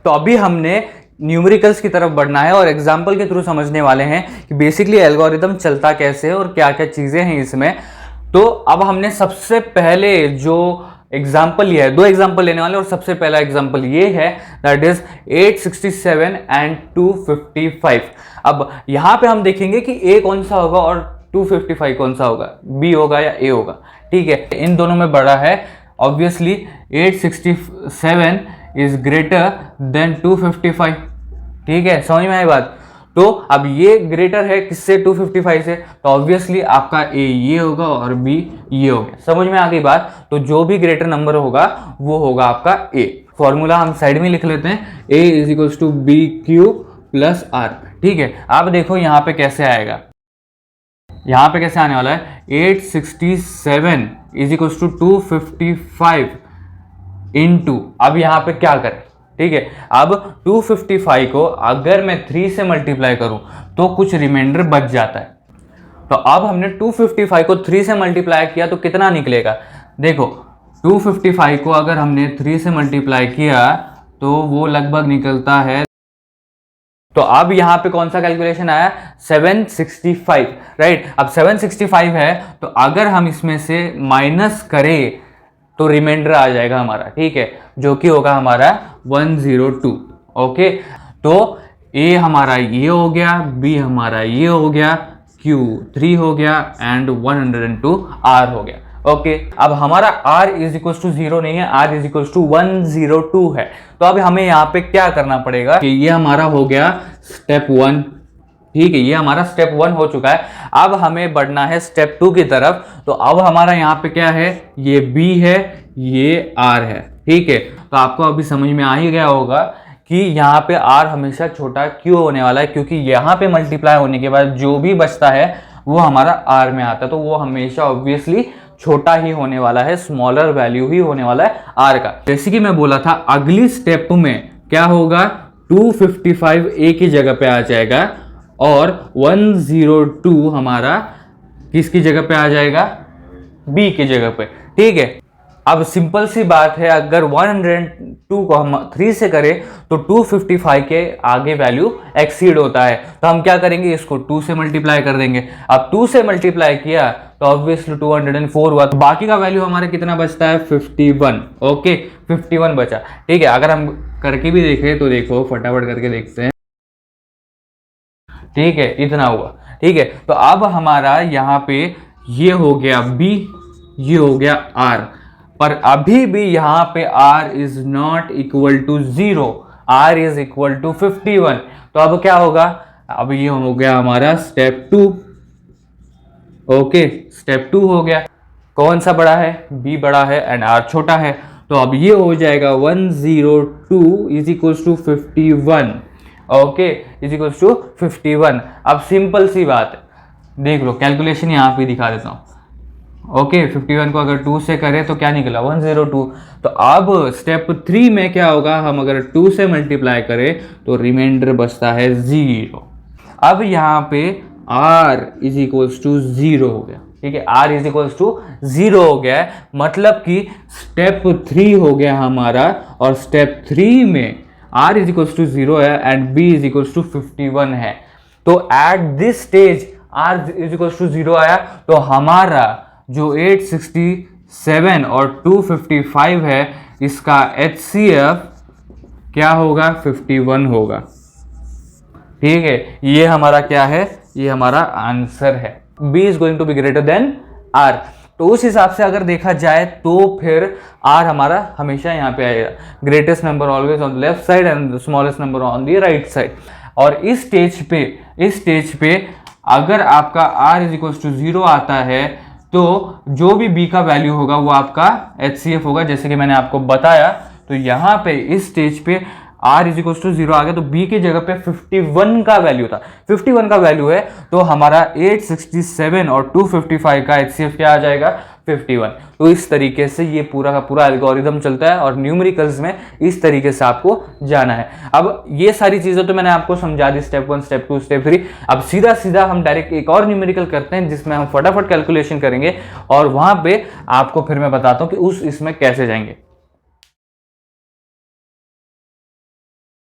तो अभी हमने न्यूमेरिकल्स की तरफ बढ़ना है और एग्जाम्पल के थ्रू समझने वाले हैं कि बेसिकली एल्गोरिदम चलता कैसे है और क्या क्या चीज़ें हैं इसमें। तो अब हमने सबसे पहले जो एग्जाम्पल लिया है, 2 एग्जाम्पल लेने वाले और सबसे पहला एग्जाम्पल ये है, दैट इज 867 एंड 255। अब यहाँ पे हम देखेंगे कि ए कौन सा होगा और 255 कौन सा होगा, बी होगा या ए होगा। ठीक है, इन दोनों में बड़ा है ऑब्वियसली 867 इज ग्रेटर देन 255। ठीक है, समझ में आई बात। तो अब ये ग्रेटर है किससे, 255 से, तो ऑब्वियसली आपका ए ये होगा और बी ये हो गया। समझ में आ गई बात। तो जो भी ग्रेटर नंबर होगा वो होगा आपका ए। फॉर्मूला हम साइड में लिख लेते हैं, A is equal to B cube plus R. ठीक है, अब देखो यहाँ पे कैसे आएगा, यहाँ पे कैसे आने वाला है, 867 इज इक्वल टू 255 इंटू, अब यहाँ पे क्या करें। ठीक है, अब 255 को अगर मैं 3 से मल्टीप्लाई करूं तो कुछ रिमाइंडर बच जाता है। तो अब हमने 255 को 3 से मल्टीप्लाई किया तो कितना निकलेगा, देखो 255 को अगर हमने 3 से मल्टीप्लाई किया तो वो लगभग निकलता है, तो अब यहाँ पे कौन सा कैलकुलेशन आया, 765, राइट। अब 765 है तो अगर हम इसमें से माइनस करें तो रिमाइंडर आ जाएगा हमारा, ठीक है, जो कि होगा हमारा 102। ओके, तो ए हमारा ये हो गया, बी हमारा ये हो गया, क्यू 3 हो गया एंड 102 आर हो गया। ओके, अब हमारा आर इज इक्वल टू 0 नहीं है, आर इज इक्वल टू 102 है। तो अब हमें यहाँ पे क्या करना पड़ेगा कि ये हमारा हो गया स्टेप 1। ठीक है, ये हमारा स्टेप 1 हो चुका है। अब हमें बढ़ना है स्टेप 2 की तरफ। तो अब हमारा यहाँ पे क्या है, ये B है, ये R है। ठीक है, तो आपको अभी समझ में आ ही गया होगा कि यहाँ पे R हमेशा छोटा क्यों होने वाला है, क्योंकि यहाँ पे मल्टीप्लाई होने के बाद जो भी बचता है वो हमारा R में आता है, तो वो हमेशा ऑब्वियसली छोटा ही होने वाला है, स्मॉलर वैल्यू ही होने वाला है R का। जैसे कि मैं बोला था, अगली स्टेप में क्या होगा, 255 A की जगह पे आ जाएगा और 102 हमारा किसकी जगह पे आ जाएगा, B की जगह पे। ठीक है, अब सिंपल सी बात है, अगर 102 को हम 3 से करें तो 255 के आगे वैल्यू एक्सीड होता है, तो हम क्या करेंगे, इसको 2 से मल्टीप्लाई कर देंगे। अब 2 से मल्टीप्लाई किया तो ऑब्वियसली 204 हुआ, तो बाकी का वैल्यू हमारे कितना बचता है, 51। ओके, 51 बचा। ठीक है, अगर हम करके भी देखें तो देखो, फटाफट करके देखते हैं। ठीक है, इतना हुआ। ठीक है, तो अब हमारा यहाँ पे ये हो गया B, ये हो गया R, पर अभी भी यहाँ पे R is not equal to 0, R is equal to 51। तो अब क्या होगा, अब ये हो गया हमारा स्टेप 2। ओके, स्टेप 2 हो गया। कौन सा बड़ा है, B बड़ा है एंड R छोटा है, तो अब ये हो जाएगा 102 is equal to 51। Okay, is equal to 51। अब सिंपल सी बात है, देख लो कैलकुलेशन यहाँ पे दिखा देता हूँ। ओके, 51 को अगर 2 से करें तो क्या निकला, 102। तो अब स्टेप 3 में क्या होगा, हम अगर 2 से मल्टीप्लाई करें तो रिमाइंडर बचता है 0। अब यहाँ पे R इज इक्वल्स टू 0 हो गया। ठीक है, R इज इक्वल्स टू 0 हो गया है, मतलब कि स्टेप 3 हो गया हमारा, और स्टेप 3 में R इज इक्वल्स टू 0 है and B is equals to 51 है। तो at this stage R is equals to 0 आया, तो हमारा जो 867 और 255 है, इसका HCF क्या होगा, 51 होगा। ठीक है, ये हमारा क्या है, ये हमारा आंसर है। B is going to be greater than R। तो उस हिसाब से अगर देखा जाए तो फिर R हमारा हमेशा यहाँ पे आएगा, greatest number always on the left side and smallest number on the right side. और इस स्टेज पे अगर आपका R इज इक्वल टू 0 आता है तो जो भी B का वैल्यू होगा वो आपका HCF होगा, जैसे कि मैंने आपको बताया। तो यहाँ पे इस स्टेज पे R इज इक्वल टू 0 आ गया, तो B की जगह पे 51 का वैल्यू था, 51 का वैल्यू है, तो हमारा 867 और 255 का HCF क्या आ जाएगा, 51। तो इस तरीके से ये पूरा का पूरा एल्गोरिदम चलता है और न्यूमेरिकल्स में इस तरीके से आपको जाना है। अब ये सारी चीजें तो मैंने आपको समझा दी, स्टेप 1, स्टेप 2, स्टेप 3। अब सीधा सीधा हम डायरेक्ट एक और न्यूमेरिकल करते हैं जिसमें हम फटाफट कैलकुलेशन करेंगे और वहां पे आपको फिर मैं बताता हूँ कि इसमें कैसे जाएंगे।